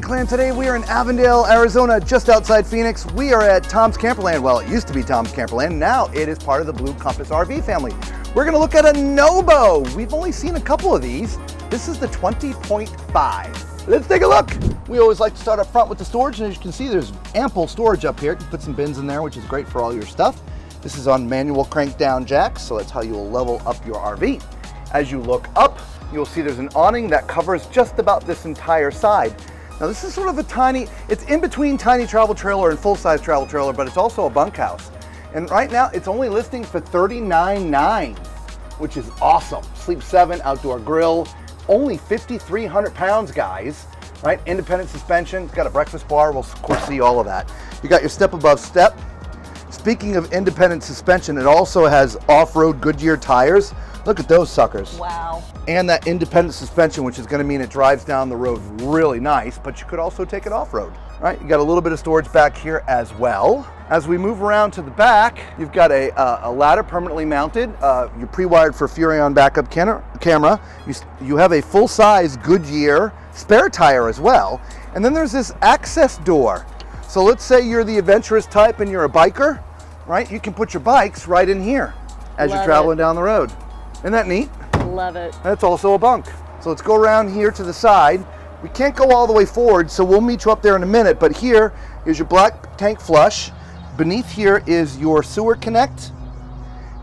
Clan. Today we are in Avondale, Arizona, just outside Phoenix. We are at Tom's Camperland. Well, it used to be Tom's Camperland. Now it is part of the Blue Compass RV family. We're gonna look at a nobo. We've only seen a couple of these. This is the 20.5. Let's take a look. We always like to start up front with the storage, and as you can see, there's ample storage up here. You can put some bins in there, which is great for all your stuff. This is on manual crank down jacks, so that's how you will level up your RV. As you look up, you'll see there's an awning that covers just about this entire side. Now this is sort of a tiny, it's in between tiny travel trailer and full-size travel trailer, but it's also a bunkhouse. And right now it's only listing for $39,900, which is awesome. Sleep 7, outdoor grill, only 5,300 pounds, guys, right? Independent suspension, it's got a breakfast bar, we'll of course see all of that. You got your step above step. Speaking of independent suspension, it also has off-road Goodyear tires. Look at those suckers. Wow. And that independent suspension, which is going to mean it drives down the road really nice, but you could also take it off-road, right? You got a little bit of storage back here as well. As we move around to the back, you've got a ladder permanently mounted. You're pre-wired for Furrion backup camera. You have a full-size Goodyear spare tire as well. And then there's this access door. So let's say you're the adventurous type and you're a biker, right? You can put your bikes right in here as you're traveling down the road. Isn't that neat? Love it. That's also a bunk. So let's go around here to the side. We can't go all the way forward, so we'll meet you up there in a minute, but here is your black tank flush. Beneath here is your sewer connect,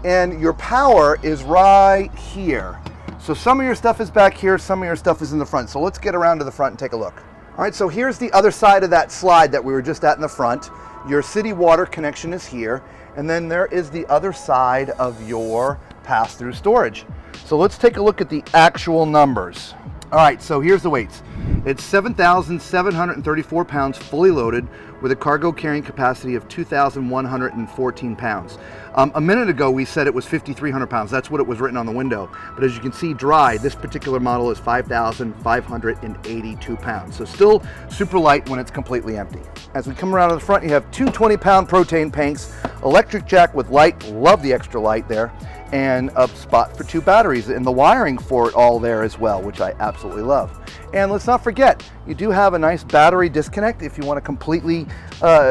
and your power is right here. So some of your stuff is back here, some of your stuff is in the front. So let's get around to the front and take a look. All right, so here's the other side of that slide that we were just at in the front. Your city water connection is here, and then there is the other side of your pass-through storage. So let's take a look at the actual numbers. All right, so here's the weights. It's 7,734 pounds fully loaded with a cargo carrying capacity of 2,114 pounds. A minute ago, we said it was 5,300 pounds. That's what it was written on the window. But as you can see, dry, this particular model is 5,582 pounds. So still super light when it's completely empty. As we come around to the front, you have two 20-pound propane tanks, electric jack with light, love the extra light there, and a spot for two batteries, and the wiring for it all there as well, which I absolutely love. And let's not forget, you do have a nice battery disconnect. If you want to completely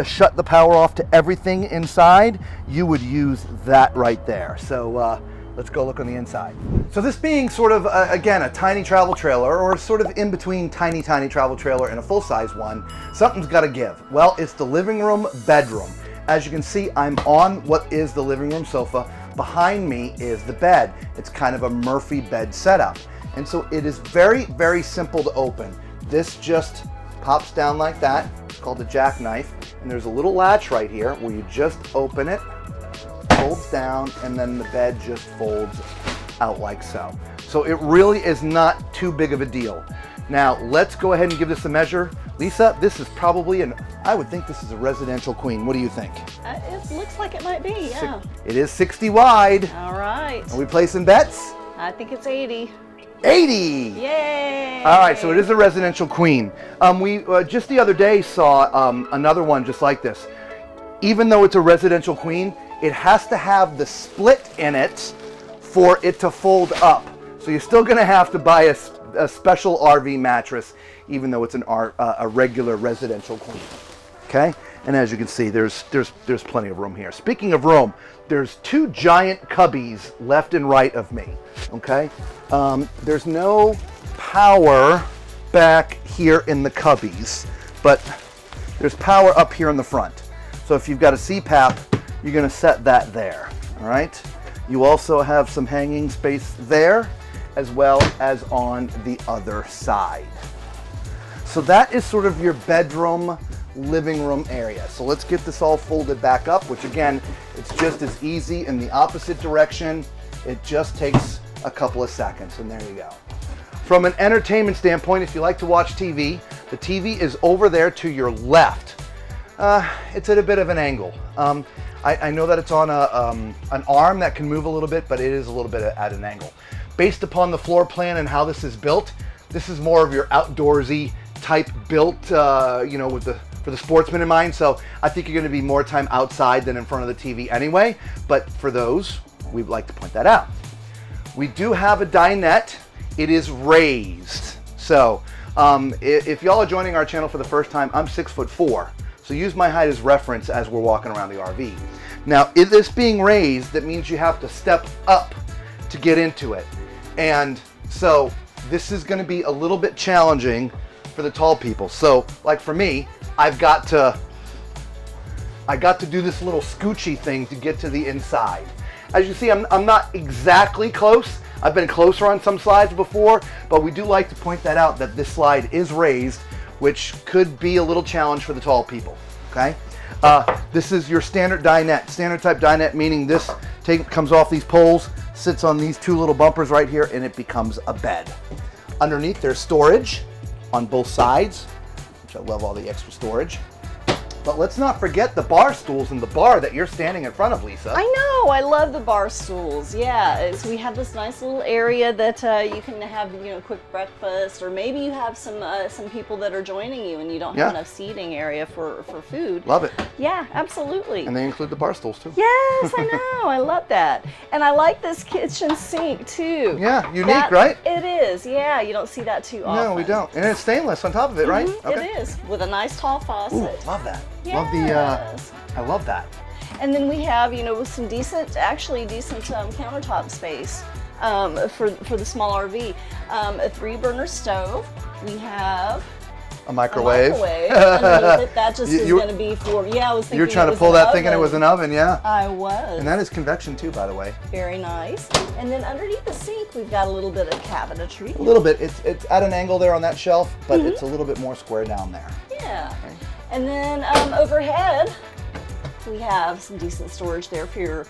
shut the power off to everything inside, you would use that right there. So let's go look on the inside. So this being sort of, again, a tiny travel trailer, or sort of in between tiny travel trailer and a full-size one, something's got to give. Well, it's the living room bedroom. As you can see, I'm on what is the living room sofa. Behind me is the bed. It's kind of a Murphy bed setup. And so it is very, very simple to open. This just pops down like that. It's called a jackknife. And there's a little latch right here where you just open it, folds down, and then the bed just folds out like so. So it really is not too big of a deal. Now, let's go ahead and give this a measure. Lisa, this is probably I would think this is a residential queen. What do you think? It looks like it might be, yeah. It is 60 wide. All right. Are we placing bets? I think it's 80. 80! Yay! All right, so it is a residential queen. We just the other day saw another one just like this. Even though it's a residential queen, it has to have the split in it for it to fold up. So you're still gonna have to buy a special RV mattress, even though it's a regular residential queen. Okay, and as you can see, there's plenty of room here. Speaking of room, there's two giant cubbies left and right of me. Okay, there's no power back here in the cubbies, but there's power up here in the front. So if you've got a CPAP, you're going to set that there. All right. You also have some hanging space there, as well as on the other side. So that is sort of your bedroom, living room area. So let's get this all folded back up, which again, it's just as easy in the opposite direction. It just takes a couple of seconds, and there you go. From an entertainment standpoint, if you like to watch TV, the TV is over there to your left. It's at a bit of an angle. I know that it's on an arm that can move a little bit, but it is a little bit at an angle. Based upon the floor plan and how this is built, this is more of your outdoorsy type built, you know, for the sportsman in mind. So I think you're going to be more time outside than in front of the TV anyway. But for those, we'd like to point that out. We do have a dinette. It is raised. So If y'all are joining our channel for the first time, I'm 6'4", so use my height as reference as we're walking around the RV. Now, if this being raised, that means you have to step up to get into it, and so this is going to be a little bit challenging for the tall people. So, like for me, I got to do this little scoochy thing to get to the inside. As you see, I'm not exactly close. I've been closer on some slides before, but we do like to point that out, that this slide is raised, which could be a little challenge for the tall people, okay? This is your standard dinette. Standard type dinette, meaning this comes off these poles, sits on these two little bumpers right here, and it becomes a bed. Underneath, there's storage on both sides, which I love all the extra storage. But let's not forget the bar stools and the bar that you're standing in front of, Lisa. I know, I love the bar stools. Yeah, we have this nice little area that you can have, quick breakfast, or maybe you have some people that are joining you and you don't have enough seating area for food. Love it. Yeah, absolutely. And they include the bar stools too. Yes, I know, I love that. And I like this kitchen sink too. Yeah, unique, right? It is, yeah, you don't see that too often. No, we don't. And it's stainless on top of it, right? Okay. It is, with a nice tall faucet. Ooh, love that. Yes. I love that. And then we have, with some decent countertop space for the small RV. A 3-burner stove. We have a microwave. Underneath it. That just is going to be for, I was thinking you're trying to pull that thinking it was an oven, yeah? I was. And that is convection too, by the way. Very nice. And then underneath the sink, we've got a little bit of cabinetry. A little bit. It's at an angle there on that shelf, but it's a little bit more square down there. Yeah. Okay. And then overhead, we have some decent storage there for your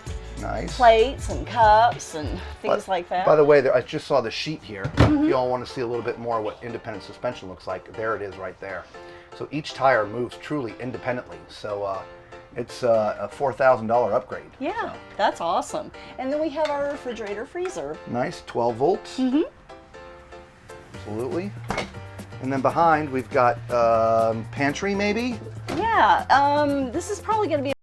plates and cups and things like that. By the way, I just saw the sheet here. If you all want to see a little bit more what independent suspension looks like, there it is right there. So each tire moves truly independently. So it's a $4,000 upgrade. Yeah, so that's awesome. And then we have our refrigerator freezer. Nice, 12 volts. Absolutely. And then behind we've got pantry maybe? Yeah, this is probably going to be